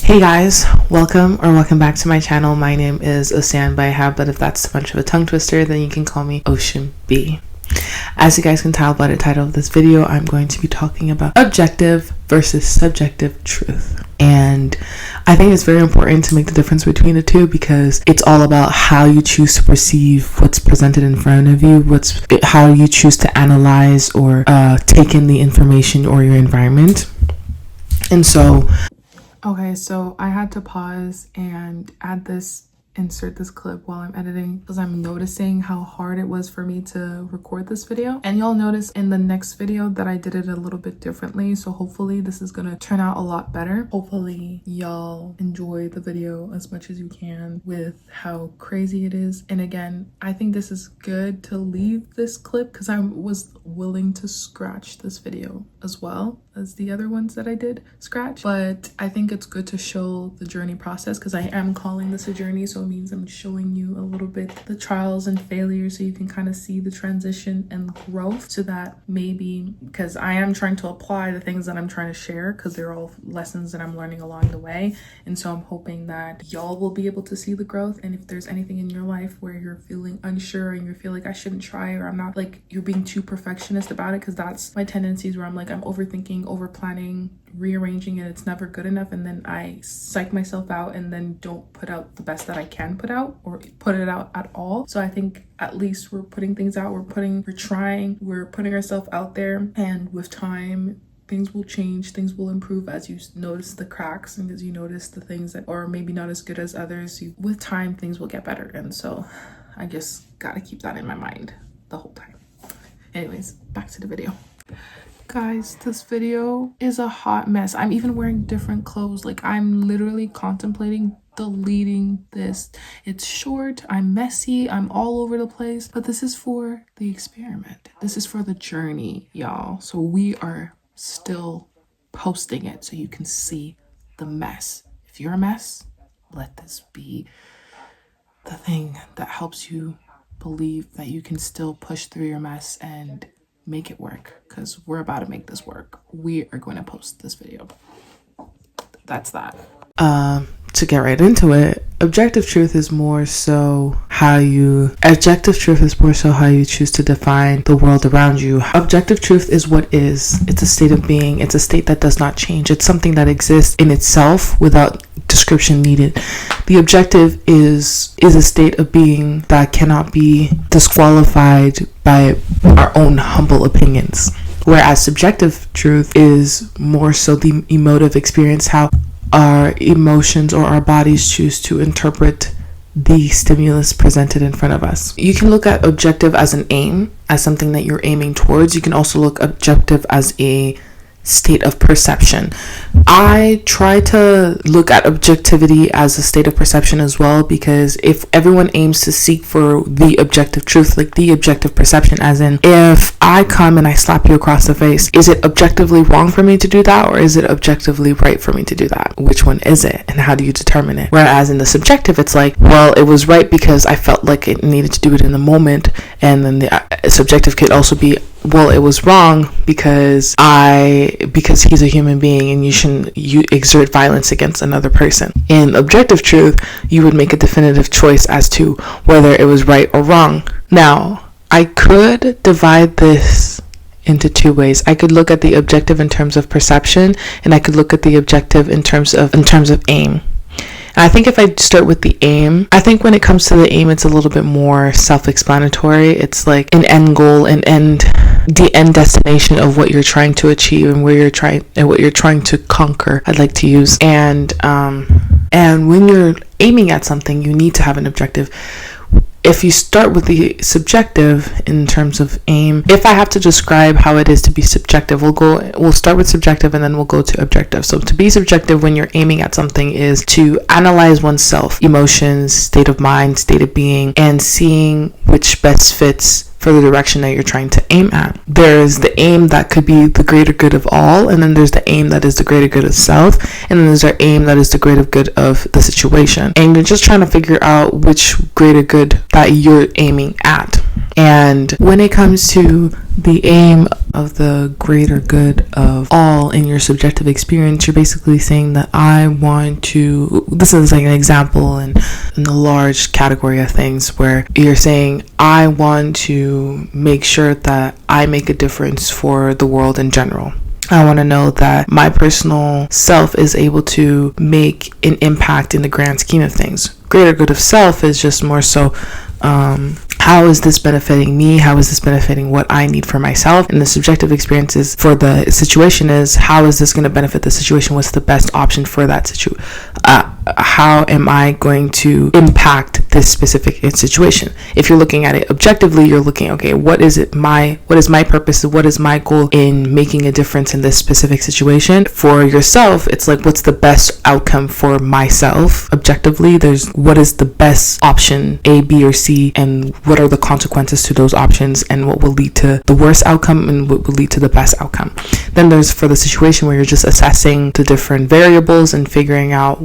Hey guys, welcome back to my channel. My name is Ocean Bayhab, but if that's too much of a tongue twister, then you can call me Ocean B. As you guys can tell by the title of this video, I'm going to be talking about objective versus subjective truth. And I think it's very important to make the difference between the two because it's all about how you choose to perceive what's presented in front of you, how you choose to analyze or take in the information or your environment. And so okay, so I had to pause and insert this clip while I'm editing because I'm noticing how hard it was for me to record this video. And you'll notice in the next video that I did it a little bit differently. So hopefully this is gonna turn out a lot better. Hopefully y'all enjoy the video as much as you can with how crazy it is. And again, I think this is good to leave this clip because I was willing to scratch this video as well as the other ones that I did scratch, but I think it's good to show the journey process because I am calling this a journey, so it means I'm showing you a little bit the trials and failures so you can kind of see the transition and growth, so that maybe, because I am trying to apply the things that I'm trying to share because they're all lessons that I'm learning along the way, and so I'm hoping that y'all will be able to see the growth. And if there's anything in your life where you're feeling unsure and you feel like I shouldn't try, or I'm not, like, you're being too perfectionist about it, because that's my tendencies where I'm like, I'm overthinking, over planning, rearranging, and it's never good enough, and then I psych myself out and then don't put out the best that I can put out or put it out at all. So I think at least we're putting things out, we're trying, we're putting ourselves out there, and with time things will change, things will improve as you notice the cracks and as you notice the things that are maybe not as good as others. With time things will get better, and so I just gotta keep that in my mind the whole time. Anyways, back to the video. Guys, this video is a hot mess. I'm even wearing different clothes. Like, I'm literally contemplating deleting this. It's short, I'm messy, I'm all over the place, but this is for the experiment. This is for the journey, y'all. So we are still posting it so you can see the mess. If you're a mess, let this be the thing that helps you believe that you can still push through your mess and make it work, because we're about to make this work. We are going to post this video. That's that. To get right into it, objective truth is more so how you choose to define the world around you. Objective truth is what is. It's a state of being. It's a state that does not change. It's something that exists in itself without description needed. The objective is a state of being that cannot be disqualified by our own humble opinions. Whereas subjective truth is more so the emotive experience, how our emotions or our bodies choose to interpret the stimulus presented in front of us. You can look at objective as an aim, as something that you're aiming towards. You can also look objective as a state of perception. I try to look at objectivity as a state of perception as well, because if everyone aims to seek for the objective truth, like the objective perception, as in, if I come and I slap you across the face, is it objectively wrong for me to do that, or is it objectively right for me to do that? Which one is it, and how do you determine it? Whereas in the subjective, it's like, well, it was right because I felt like it needed to do it in the moment. And then the subjective could also be, well, it was wrong because he's a human being and you exert violence against another person. In objective truth, you would make a definitive choice as to whether it was right or wrong. Now, I could divide this into two ways. I could look at the objective in terms of perception, and I could look at the objective in terms of aim. I think if I start with the aim, I think when it comes to the aim, it's a little bit more self-explanatory. It's like an end goal, the end destination of what you're trying to achieve and what you're trying to conquer, I'd like to use. And when you're aiming at something, you need to have an objective. If you start with the subjective in terms of aim, if I have to describe how it is to be subjective, we'll start with subjective and then we'll go to objective. So to be subjective when you're aiming at something is to analyze oneself, emotions, state of mind, state of being, and seeing which best fits for the direction that you're trying to aim at. There's the aim that could be the greater good of all, and then there's the aim that is the greater good of self, and then there's our aim that is the greater good of the situation. And you're just trying to figure out which greater good that you're aiming at. And when it comes to the aim of the greater good of all in your subjective experience, you're basically saying that I want to, this is like an example in the large category of things where you're saying I want to make sure that I make a difference for the world in general. I want to know that my personal self is able to make an impact in the grand scheme of things. Greater good of self is just more so, how is this benefiting me? How is this benefiting what I need for myself? And the subjective experiences for the situation is, how is this going to benefit the situation? What's the best option for that situation? How am I going to impact this specific situation? If you're looking at it objectively, you're looking, okay, what is my purpose? What is my goal in making a difference in this specific situation? For yourself, it's like, what's the best outcome for myself? Objectively, there's what is the best option, A, B, or C, and what are the consequences to those options, and what will lead to the worst outcome and what will lead to the best outcome. Then there's for the situation where you're just assessing the different variables and figuring out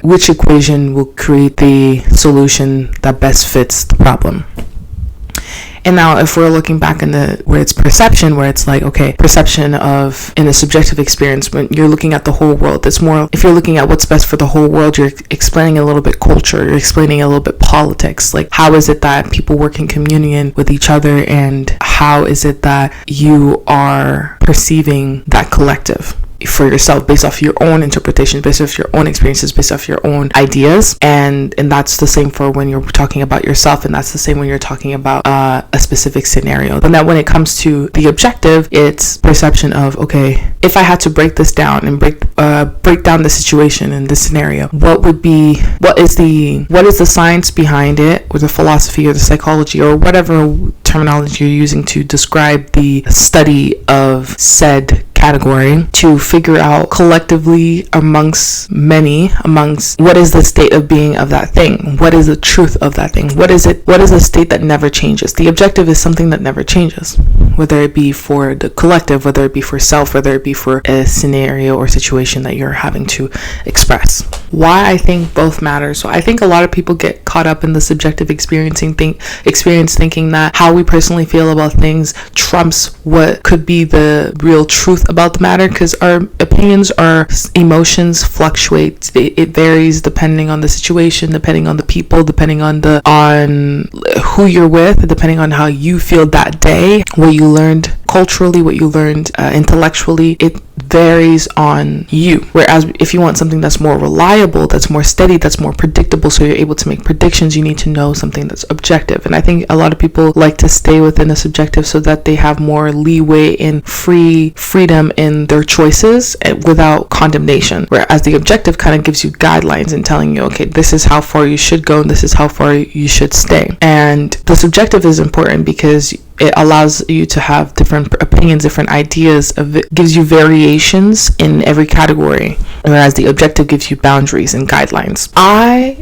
which equation will create the solution that best fits the problem. And now if we're looking back in where it's perception, where it's like, okay, perception of in a subjective experience, when you're looking at the whole world, it's more, if you're looking at what's best for the whole world, you're explaining a little bit culture, you're explaining a little bit politics, like how is it that people work in communion with each other, and how is it that you are perceiving that collective for yourself based off your own interpretation, based off your own experiences, based off your own ideas. And that's the same for when you're talking about yourself, and that's the same when you're talking about a specific scenario. But now when it comes to the objective, it's perception of, okay, if I had to break this down and break down the situation in this scenario, what is the science behind it, or the philosophy or the psychology or whatever terminology you're using to describe the study of said category, to figure out collectively amongst what is the state of being of that thing, what is the truth of that thing, what is a state that never changes. The objective is something that never changes, whether it be for the collective, whether it be for self, whether it be for a scenario or situation that you're having to express. Why I think both matter. So I think a lot of people get caught up in the subjective experience thinking that how we personally feel about things trumps what could be the real truth about the matter, because our opinions, our emotions fluctuate. It varies depending on the situation, depending on the people, depending on who you're with, depending on how you feel that day, what you learned culturally, what you learned intellectually. It varies on you. Whereas if you want something that's more reliable, that's more steady, that's more predictable, so you're able to make predictions, you need to know something that's objective. And I think a lot of people like to stay within a subjective so that they have more leeway and freedom in their choices without condemnation. Whereas the objective kind of gives you guidelines and telling you, okay, this is how far you should go and this is how far you should stay. And the subjective is important because it allows you to have different opinions, different ideas. It gives you variations in every category, whereas the objective gives you boundaries and guidelines.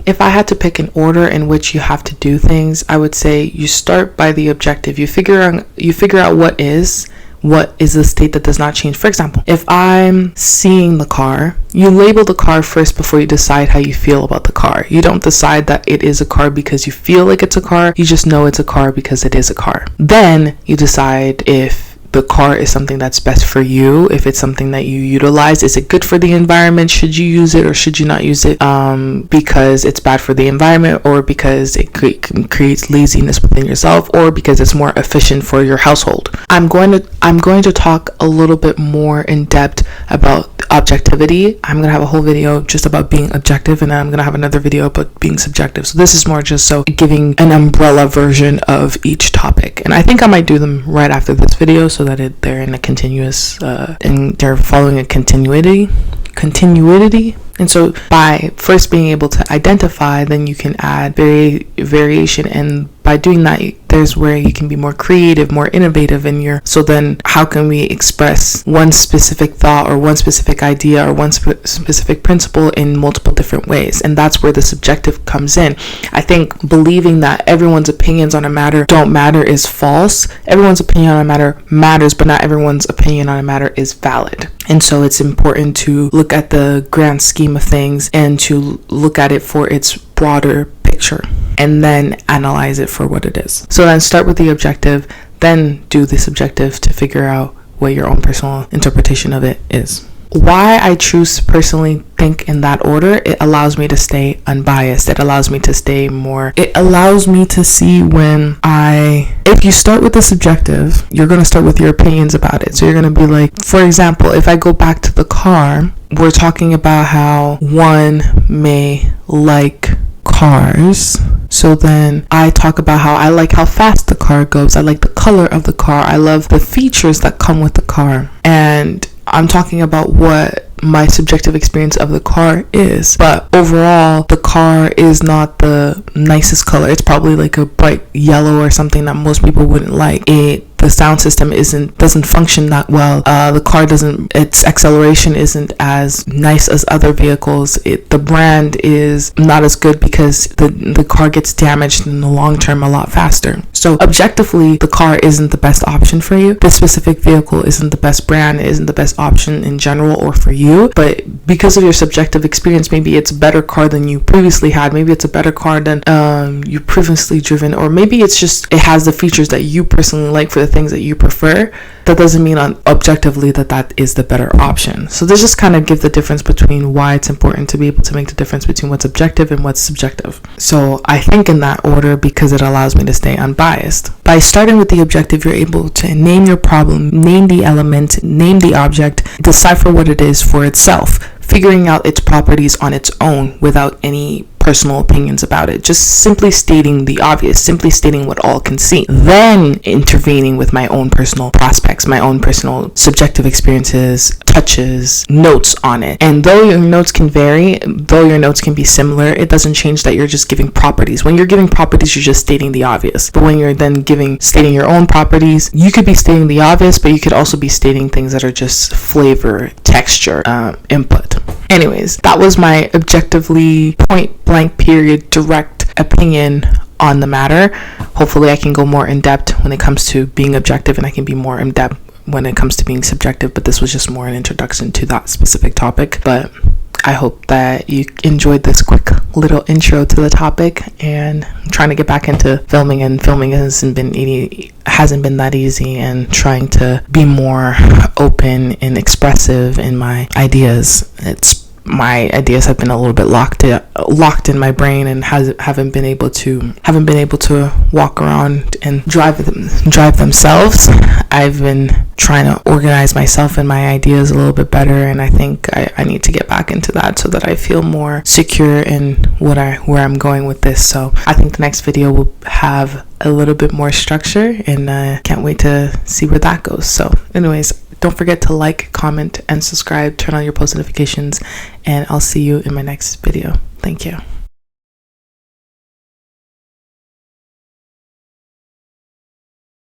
If I had to pick an order in which you have to do things, I would say you start by the objective. You figure out what is the state that does not change. For example, if I'm seeing the car, you label the car first before you decide how you feel about the car. You don't decide that it is a car because you feel like it's a car. You just know it's a car because it is a car. Then you decide if the car is something that's best for you, if it's something that you utilize. Is it good for the environment? Should you use it or should you not use it because it's bad for the environment, or because it creates laziness within yourself, or because it's more efficient for your household? I'm going to talk a little bit more in depth about objectivity. I'm going to have a whole video just about being objective, and then I'm going to have another video about being subjective. So this is more just so giving an umbrella version of each topic, and I think I might do them right after this video so that they're in a continuous and they're following a continuity. And so by first being able to identify, then you can add variation, and by doing that, there's where you can be more creative, more innovative so then how can we express one specific thought or one specific idea or one specific principle in multiple different ways? And that's where the subjective comes in. I think believing that everyone's opinions on a matter don't matter is false. Everyone's opinion on a matter matters, but not everyone's opinion on a matter is valid. And so it's important to look at the grand scheme of things and to look at it for its broader picture. and then analyze it for what it is. So then start with the objective, then do the subjective to figure out what your own personal interpretation of it is. Why I choose to personally think in that order, it allows me to stay unbiased. It allows me to see if you start with the subjective, you're going to start with your opinions about it. So you're going to be like, for example, if I go back to the car, we're talking about how one may like cars. So then I talk about how I like how fast the car goes. I like the color of the car. I love the features that come with the car. And I'm talking about what my subjective experience of the car is. But overall, the car is not the nicest color. It's probably like a bright yellow or something that most people wouldn't like. The sound system doesn't function that well. The car its acceleration isn't as nice as other vehicles. The brand is not as good because the car gets damaged in the long term a lot faster. So objectively, the car isn't the best option for you. This specific vehicle isn't the best brand, it isn't the best option in general or for you. But because of your subjective experience, maybe it's a better car than you previously had. Maybe it's a better car than you previously driven, or maybe it's just it has the features that you personally like for the things that you prefer. That doesn't mean objectively that is the better option. So this just kind of gives the difference between why it's important to be able to make the difference between what's objective and what's subjective. So I think in that order because it allows me to stay unbiased. By starting with the objective, you're able to name your problem, name the element, name the object, decipher what it is for itself, figuring out its properties on its own without any personal opinions about it, just simply stating the obvious, simply stating what all can see, then intervening with my own personal prospects, my own personal subjective experiences, touches, notes on it. And though your notes can vary, though your notes can be similar, it doesn't change that you're just giving properties. When you're giving properties, you're just stating the obvious. But when you're then stating your own properties, you could be stating the obvious, but you could also be stating things that are just flavor, texture, input. Anyways, that was my objectively point blank period direct opinion on the matter. Hopefully I can go more in depth when it comes to being objective, and I can be more in depth when it comes to being subjective, but this was just more an introduction to that specific topic. But I hope that you enjoyed this quick little intro to the topic, and I'm trying to get back into filming, and filming hasn't been that easy, and trying to be more open and expressive in my ideas. My ideas have been a little bit locked in my brain, and haven't been able to walk around and drive themselves. I've been trying to organize myself and my ideas a little bit better, and I think I need to get back into that so that I feel more secure in where I'm going with this. So I think the next video will have a little bit more structure, and I can't wait to see where that goes. So anyways, don't forget to like, comment, and subscribe, turn on your post notifications, and I'll see you in my next video. Thank you.